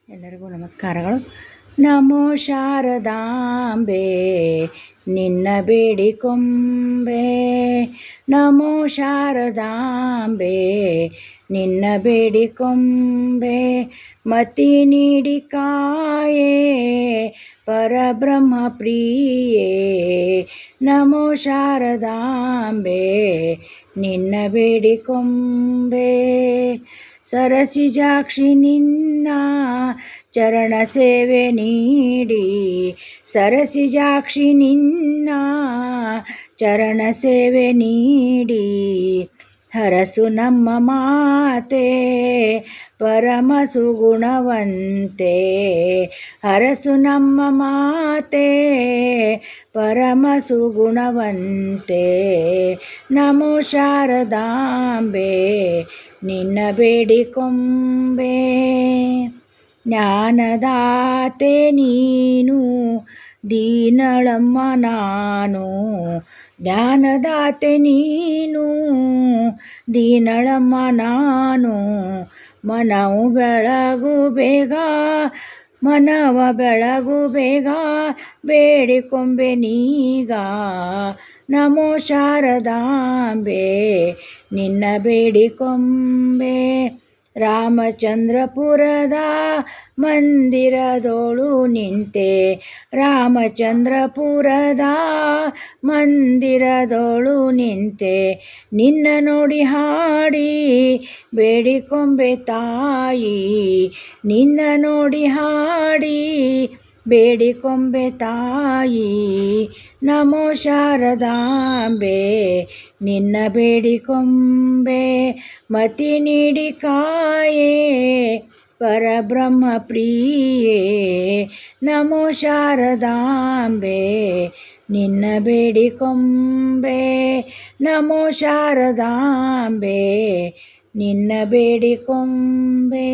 ಎಲ್ಲರಿಗೂ ನಮಸ್ಕಾರಗಳು. ನಮೋ ಶಾರದಾಂಬೆ ನಿನ್ನ ಬೇಡಿಕೊಂಬೆ, ನಮೋ ಶಾರದಾಂಬೆ ನಿನ್ನ ಬೇಡಿಕೊಂಬೆ, ಮತಿ ನೀಡಿ ಕಾಯೇ ಪರಬ್ರಹ್ಮ ಪ್ರಿಯೇ, ನಮೋ ಶಾರದಾಂಬೆ ನಿನ್ನ ಬೇಡಿಕೊಂಬೆ. ಸರಸಿಜಾಕ್ಷಿ ನಿನ್ನ ಚರಣ ಸೇವೆ ನೀಡಿ, ಸರಸಿಜಾಕ್ಷಿ ನಿನ್ನ ಚರಣ ಸೇವೆ ನೀಡಿ, ಹರಸು ನಮ್ಮ ಮಾತೆ ಪರಮ ಸುಗುಣವಂತೆ, ಹರಸು ನಮ್ಮ ಮಾತೆ ಪರಮ ಸುಗುಣವಂತೆ, ನಮೋ ಶಾರದಾಂಬೆ ನಿನ್ನ ಬೇಡಿಕೊಂಬೆ. ಜ್ಞಾನದಾತೆ ನೀನು ದೀನಳಮ್ಮ ನಾನು, ಜ್ಞಾನದಾತೆ ನೀನು ದೀನಳಮ್ಮ ನಾನು, ಮನವು ಬೆಳಗು ಬೇಗ ಮನವ ಬೆಳಗು ಬೇಗ ಬೇಡಿಕೊಂಬೆ ನೀಗ, ನಮೋ ಶಾರದಾಂಬೆ ನಿನ್ನ ಬೇಡಿಕೊಂಬೆ. ರಾಮಚಂದ್ರಪುರದ ಮಂದಿರದೋಳು ನಿಂತೆ, ರಾಮಚಂದ್ರಪುರದ ಮಂದಿರದೋಳು ನಿಂತೆ, ನಿನ್ನ ನೋಡಿ ಹಾಡಿ ಬೇಡಿಕೊಂಬೆ ತಾಯಿ, ನಿನ್ನ ನೋಡಿ ಹಾಡಿ ಬೇಡಿಕೊಂಬೆ ತಾಯಿ, ನಮೋ ಶಾರದಾಂಬೆ ನಿನ್ನ ಬೇಡಿಕೊಂಬೆ. ಮತಿ ನೀಡಿ ಕಾಯೇ ಪರಬ್ರಹ್ಮ ಪ್ರಿಯೇ, ನಮೋ ಶಾರದಾಂಬೆ ನಿನ್ನ ಬೇಡಿಕೊಂಬೆ, ನಮೋ ಶಾರದಾಂಬೆ ನಿನ್ನ ಬೇಡಿಕೊಂಬೆ.